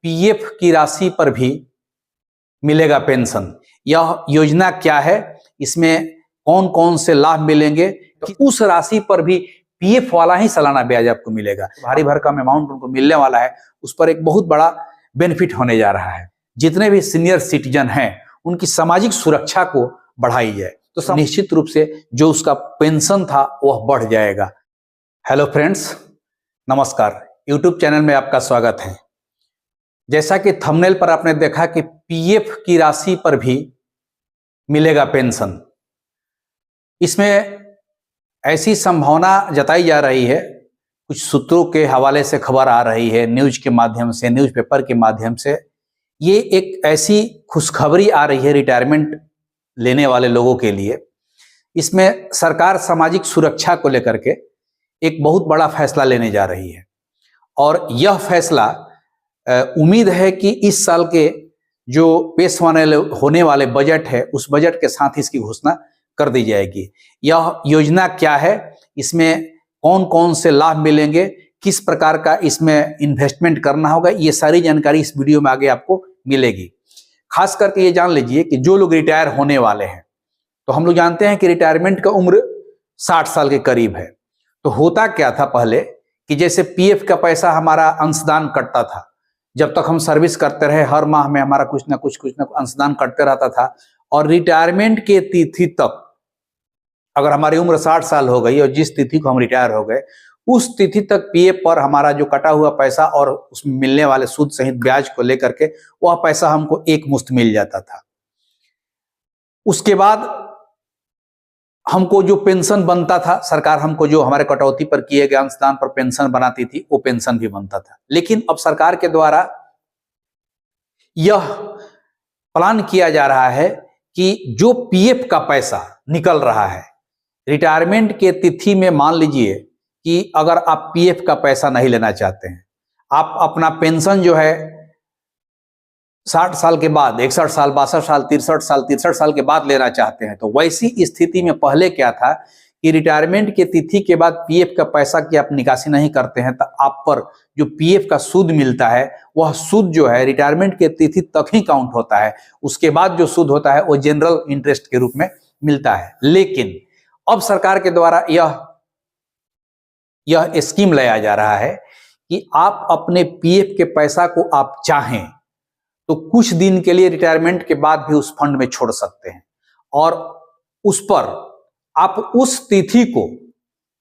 PF की राशि पर भी मिलेगा पेंशन। यह योजना क्या है, इसमें कौन कौन से लाभ मिलेंगे, तो उस राशि पर भी पीएफ वाला ही सालाना ब्याज आपको मिलेगा। भारी भरकम अमाउंट उनको मिलने वाला है, उस पर एक बहुत बड़ा बेनिफिट होने जा रहा है। जितने भी सीनियर सिटीजन हैं उनकी सामाजिक सुरक्षा को बढ़ाई जाए तो निश्चित रूप से जो उसका पेंशन था वह बढ़ जाएगा। हेलो फ्रेंड्स, नमस्कार। यूट्यूब चैनल में आपका स्वागत है। जैसा कि थंबनेल पर आपने देखा कि पीएफ की राशि पर भी मिलेगा पेंशन। इसमें ऐसी संभावना जताई जा रही है, कुछ सूत्रों के हवाले से खबर आ रही है, न्यूज के माध्यम से, न्यूज़पेपर के माध्यम से। ये एक ऐसी खुशखबरी आ रही है रिटायरमेंट लेने वाले लोगों के लिए। इसमें सरकार सामाजिक सुरक्षा को लेकर के एक बहुत बड़ा फैसला लेने जा रही है और यह फैसला उम्मीद है कि इस साल के जो पेश होने वाले बजट है उस बजट के साथ इसकी घोषणा कर दी जाएगी। यह योजना क्या है, इसमें कौन कौन से लाभ मिलेंगे, किस प्रकार का इसमें इन्वेस्टमेंट करना होगा, ये सारी जानकारी इस वीडियो में आगे आपको मिलेगी। खास करके ये जान लीजिए कि जो लोग रिटायर होने वाले हैं, तो हम लोग जानते हैं कि रिटायरमेंट का उम्र 60 साल के करीब है। तो होता क्या था पहले कि जैसे पीएफ का पैसा हमारा अंशदान कटता था, जब तक हम सर्विस करते रहे हर माह में हमारा कुछ ना कुछ अंशदान कटते रहता था और रिटायरमेंट के तिथि तक अगर हमारी उम्र 60 साल हो गई और जिस तिथि को हम रिटायर हो गए उस तिथि तक पीएफ पर हमारा जो कटा हुआ पैसा और उसमें मिलने वाले सूद सहित ब्याज को लेकर के वह पैसा हमको एक मुश्त मिल जाता था। उसके बाद हमको जो पेंशन बनता था, सरकार हमको जो हमारे कटौती पर किए गए अंशदान पर पेंशन बनाती थी, वो पेंशन भी बनता था। लेकिन अब सरकार के द्वारा यह प्लान किया जा रहा है कि जो पीएफ का पैसा निकल रहा है रिटायरमेंट के तिथि में, मान लीजिए कि अगर आप पीएफ का पैसा नहीं लेना चाहते हैं, आप अपना पेंशन जो है 60 साल के बाद, 61 साल, 62 साल, 63 साल के बाद लेना चाहते हैं, तो वैसी स्थिति में पहले क्या था कि रिटायरमेंट के तिथि के बाद पीएफ का पैसा की आप निकासी नहीं करते हैं तो आप पर जो पीएफ का सूद मिलता है वह सूद जो है रिटायरमेंट के तिथि तक ही काउंट होता है। उसके बाद जो सूद होता है वो जनरल इंटरेस्ट के रूप में मिलता है। लेकिन अब सरकार के द्वारा यह स्कीम लाया जा रहा है कि आप अपने पीएफ के पैसा को आप चाहें तो कुछ दिन के लिए रिटायरमेंट के बाद भी उस फंड में छोड़ सकते हैं और उस पर आप उस तिथि को,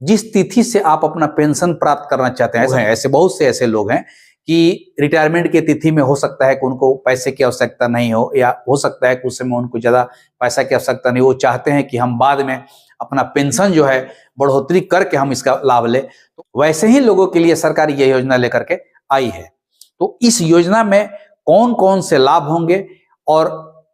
जिस तिथि से आप अपना पेंशन प्राप्त करना चाहते हैं, ऐसे बहुत से ऐसे लोग हैं कि रिटायरमेंट के तिथि में हो सकता है कि उनको पैसे की आवश्यकता नहीं हो, या हो सकता है कि उस समय उनको ज्यादा पैसा की आवश्यकता नहीं हो, वो चाहते हैं कि हम बाद में अपना पेंशन जो है बढ़ोतरी करके हम इसका लाभ ले। तो वैसे ही लोगों के लिए सरकार ये योजना लेकर के आई है। तो इस योजना में कौन कौन से लाभ होंगे और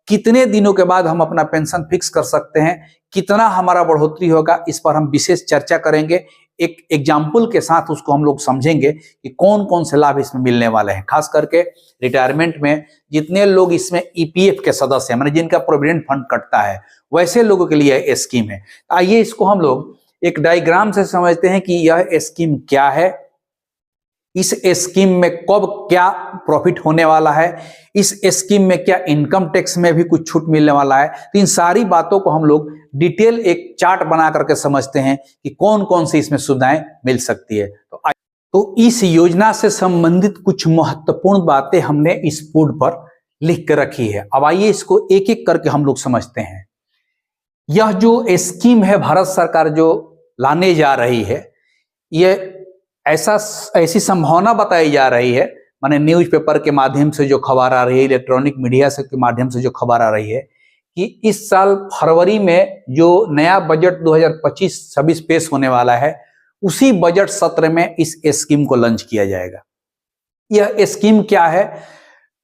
कितने दिनों के बाद हम अपना पेंशन फिक्स कर सकते हैं, कितना हमारा बढ़ोतरी होगा, इस पर हम विशेष चर्चा करेंगे। एक एग्जाम्पल के साथ उसको हम लोग समझेंगे कि कौन कौन से लाभ इसमें मिलने वाले हैं। खास करके रिटायरमेंट में जितने लोग इसमें ईपीएफ के सदस्य हैं, माने जिनका प्रोविडेंट फंड कटता है, वैसे लोगों के लिए यह स्कीम है। आइए इसको हम लोग एक डायग्राम से समझते हैं कि यह स्कीम क्या है, इस स्कीम में कब क्या प्रॉफिट होने वाला है, इस स्कीम में क्या इनकम टैक्स में भी कुछ छूट मिलने वाला है। तो इन सारी बातों को हम लोग डिटेल एक चार्ट बना करके समझते हैं कि कौन कौन सी इसमें सुविधाएं मिल सकती है। तो इस योजना से संबंधित कुछ महत्वपूर्ण बातें हमने इस बोर्ड पर लिख कर रखी है। अब आइए इसको एक एक करके हम लोग समझते हैं। यह जो स्कीम है भारत सरकार जो लाने जा रही है, यह ऐसी संभावना बताई जा रही है, माने न्यूज़पेपर के माध्यम से जो खबर आ रही है, इलेक्ट्रॉनिक मीडिया से के माध्यम से जो खबर आ रही है कि इस साल फरवरी में जो नया बजट 2025-26 पेश होने वाला है, उसी बजट सत्र में इस स्कीम को लॉन्च किया जाएगा। यह स्कीम क्या है,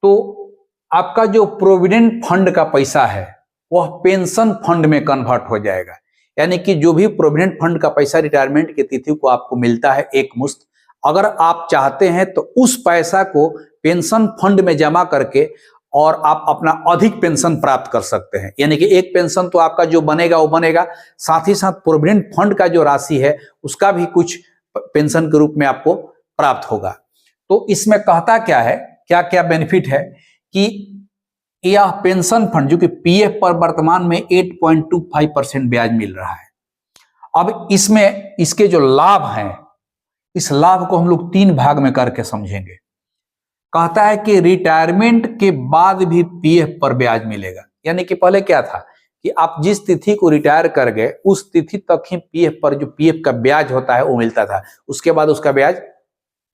तो आपका जो प्रोविडेंट फंड का पैसा है वह पेंशन फंड में कन्वर्ट हो जाएगा। यानी कि जो भी प्रोविडेंट फंड का पैसा रिटायरमेंट की तिथि को आपको मिलता है एक मुश्त, अगर आप चाहते हैं तो उस पैसा को पेंशन फंड में जमा करके और आप अपना अधिक पेंशन प्राप्त कर सकते हैं। यानी कि एक पेंशन तो आपका जो बनेगा वो बनेगा, साथ ही साथ प्रोविडेंट फंड का जो राशि है उसका भी कुछ पेंशन के रूप में आपको प्राप्त होगा। तो इसमें कहता क्या है क्या क्या बेनिफिट है कि यह पेंशन फंड जो कि पीएफ पर वर्तमान में 8.25% ब्याज मिल रहा है। अब इसमें इसके जो लाभ हैं, इस लाभ को हम लोग 3 भाग में करके समझेंगे। कहता है कि रिटायरमेंट के बाद भी पीएफ पर ब्याज मिलेगा। यानी कि पहले क्या था कि आप जिस तिथि को रिटायर कर गए उस तिथि तक ही पीएफ पर जो पीएफ का ब्याज होता है वो मिलता था, उसके बाद उसका ब्याज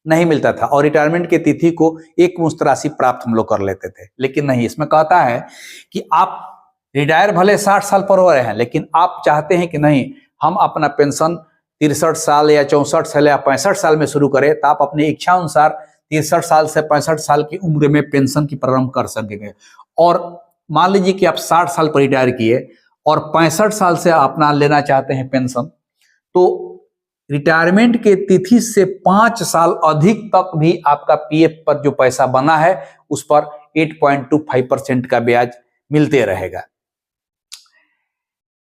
नहीं मिलता था और रिटायरमेंट की तिथि को एक मुश्त राशि प्राप्त हम लोग कर लेते थे। लेकिन नहीं, इसमें कहता है कि आप रिटायर भले 60 साल पर हो रहे हैं, लेकिन आप चाहते हैं कि नहीं हम अपना पेंशन 63 साल या 64 साल या 65 साल में शुरू करें, तो आप अपनी इच्छा अनुसार 63 साल से 65 साल की उम्र में पेंशन की प्रारंभ कर सकेंगे। और मान लीजिए कि आप 60 साल पर रिटायर किए और 65 साल से अपना लेना चाहते हैं पेंशन, तो रिटायरमेंट के तिथि से 5 साल अधिक तक भी आपका पीएफ पर जो पैसा बना है उस पर 8.25% का ब्याज मिलते रहेगा।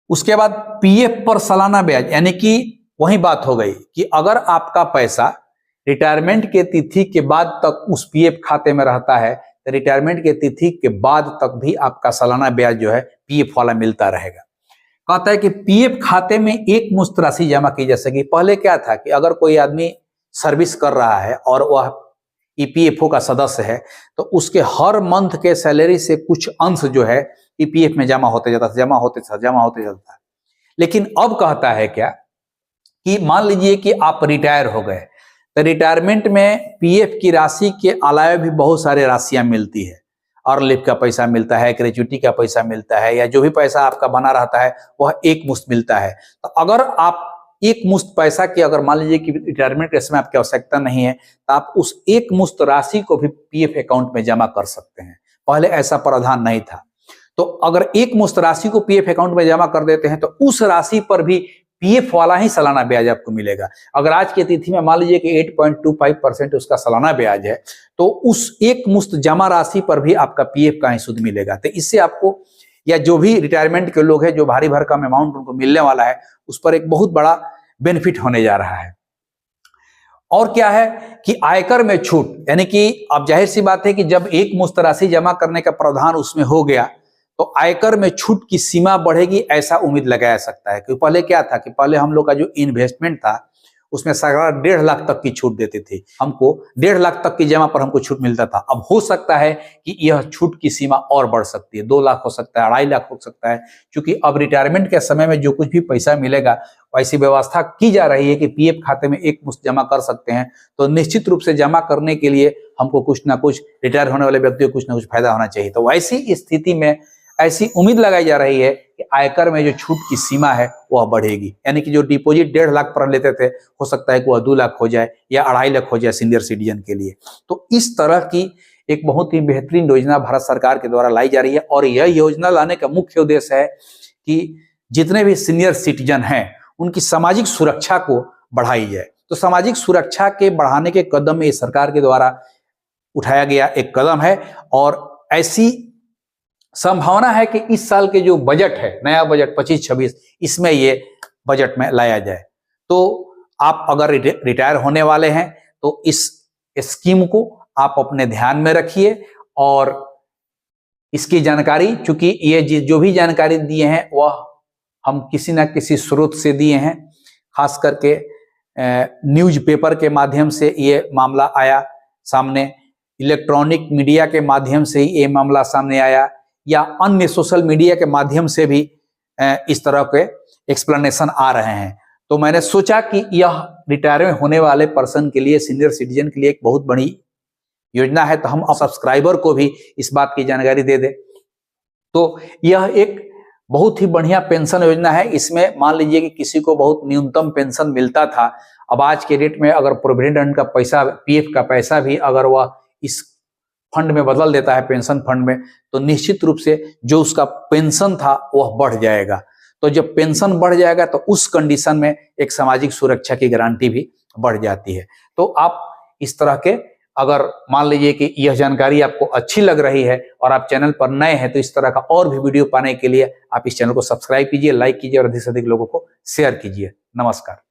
उसके बाद पीएफ पर सालाना ब्याज, यानी कि वही बात हो गई कि अगर आपका पैसा रिटायरमेंट के तिथि के बाद तक उस पीएफ खाते में रहता है तो रिटायरमेंट के तिथि के बाद तक भी आपका सालाना ब्याज जो है पीएफ वाला मिलता रहेगा। कहता है कि पीएफ खाते में एक मुश्त राशि जमा की जा सके। पहले क्या था कि अगर कोई आदमी सर्विस कर रहा है और वह ईपीएफओ का सदस्य है तो उसके हर मंथ के सैलरी से कुछ अंश जो है ईपीएफ में जमा होते जाता था। लेकिन अब कहता है क्या कि मान लीजिए कि आप रिटायर हो गए तो रिटायरमेंट में पीएफ की राशि के अलावा भी बहुत सारे राशियां मिलती है। अर्लिफ का पैसा मिलता है, ग्रेच्युटी का पैसा मिलता है, या जो भी पैसा आपका बना रहता है वह एक मुश्त मिलता है। तो अगर आप एक मुश्त पैसा की अगर मान लीजिए कि रिटायरमेंट के समय आपकी आवश्यकता नहीं है तो आप उस एक मुश्त राशि को भी पीएफ अकाउंट में जमा कर सकते हैं। पहले ऐसा प्रावधान नहीं था। तो अगर एक मुश्त राशि को पीएफ अकाउंट में जमा कर देते हैं तो उस राशि पर भी पीएफ वाला ही सालाना ब्याज आपको मिलेगा। अगर आज की तिथि में मान लीजिए कि 8.25% उसका सालाना ब्याज है तो उस एक मुश्त जमा राशि पर भी आपका पीएफ का ही सूद मिलेगा। तो इससे आपको या जो भी रिटायरमेंट के लोग हैं जो भारी भरकम अमाउंट उनको मिलने वाला है उस पर एक बहुत बड़ा बेनिफिट होने जा रहा है। और क्या है कि आयकर में छूट, यानी कि अब जाहिर सी बात है कि जब एक मुश्त राशि जमा करने का प्रावधान उसमें हो गया तो आयकर में छूट की सीमा बढ़ेगी, ऐसा उम्मीद लगाया सकता है। क्योंकि पहले क्या था कि पहले हम लोग का जो इन्वेस्टमेंट था उसमें सरकार 1.5 लाख तक की छूट देती थी, हमको 1.5 लाख तक की जमा पर हमको छूट मिलता था। अब हो सकता है कि यह छूट की सीमा और बढ़ सकती है, 2 लाख हो सकता है, 2.5 लाख हो सकता है। क्योंकि अब रिटायरमेंट के समय में जो कुछ भी पैसा मिलेगा वैसी व्यवस्था की जा रही है कि पीएफ खाते में एक मुश्त जमा कर सकते हैं। तो निश्चित रूप से जमा करने के लिए हमको कुछ ना कुछ, रिटायर होने वाले व्यक्ति को कुछ ना कुछ फायदा होना चाहिए। तो वैसी स्थिति में ऐसी उम्मीद लगाई जा रही है कि आयकर में जो छूट की सीमा है वह बढ़ेगी। यानी कि जो डिपॉजिट 1.5 लाख पर लेते थे हो सकता है कि वह 2 लाख हो जाए या 2.5 लाख हो जाए सीनियर सिटीजन के लिए। तो इस तरह की एक बहुत ही बेहतरीन योजना भारत सरकार के द्वारा लाई जा रही है। और यह योजना लाने का मुख्य उद्देश्य है कि जितने भी सीनियर सिटीजन हैं उनकी सामाजिक सुरक्षा को बढ़ाई जाए। तो सामाजिक सुरक्षा के बढ़ाने के कदम में सरकार के द्वारा उठाया गया एक कदम है। और ऐसी संभावना है कि इस साल के जो बजट है, नया बजट 25-26, इसमें ये बजट में लाया जाए। तो आप अगर रिटायर होने वाले हैं तो इस स्कीम को आप अपने ध्यान में रखिए। और इसकी जानकारी, चूंकि ये जो भी जानकारी दिए हैं वह हम किसी ना किसी स्रोत से दिए हैं, खास करके न्यूज़पेपर के माध्यम से ये मामला आया सामने, इलेक्ट्रॉनिक मीडिया के माध्यम से ये मामला सामने आया, या अन्य सोशल मीडिया के माध्यम से भी इस तरह के एक्सप्लेनेशन आ रहे हैं। तो मैंने सोचा कि यह रिटायर होने वाले पर्सन के लिए, सीनियर सिटीजन के लिए एक बहुत बड़ी योजना है, तो हम सब्सक्राइबर को भी इस बात की जानकारी दे दें। तो यह एक बहुत ही बढ़िया पेंशन योजना है। इसमें मान लीजिए कि किसी को बहुत न्यूनतम पेंशन मिलता था, अब आज के डेट में अगर प्रोविडेंट फंड का पैसा, पीएफ का पैसा भी अगर वह इस फंड में बदल देता है, पेंशन फंड में, तो निश्चित रूप से जो उसका पेंशन था वह बढ़ जाएगा। तो जब पेंशन बढ़ जाएगा तो उस कंडीशन में एक सामाजिक सुरक्षा की गारंटी भी बढ़ जाती है। तो आप इस तरह के, अगर मान लीजिए कि यह जानकारी आपको अच्छी लग रही है और आप चैनल पर नए हैं तो इस तरह का और भी वीडियो पाने के लिए आप इस चैनल को सब्सक्राइब कीजिए, लाइक कीजिए और अधिक से अधिक लोगों को शेयर कीजिए। नमस्कार।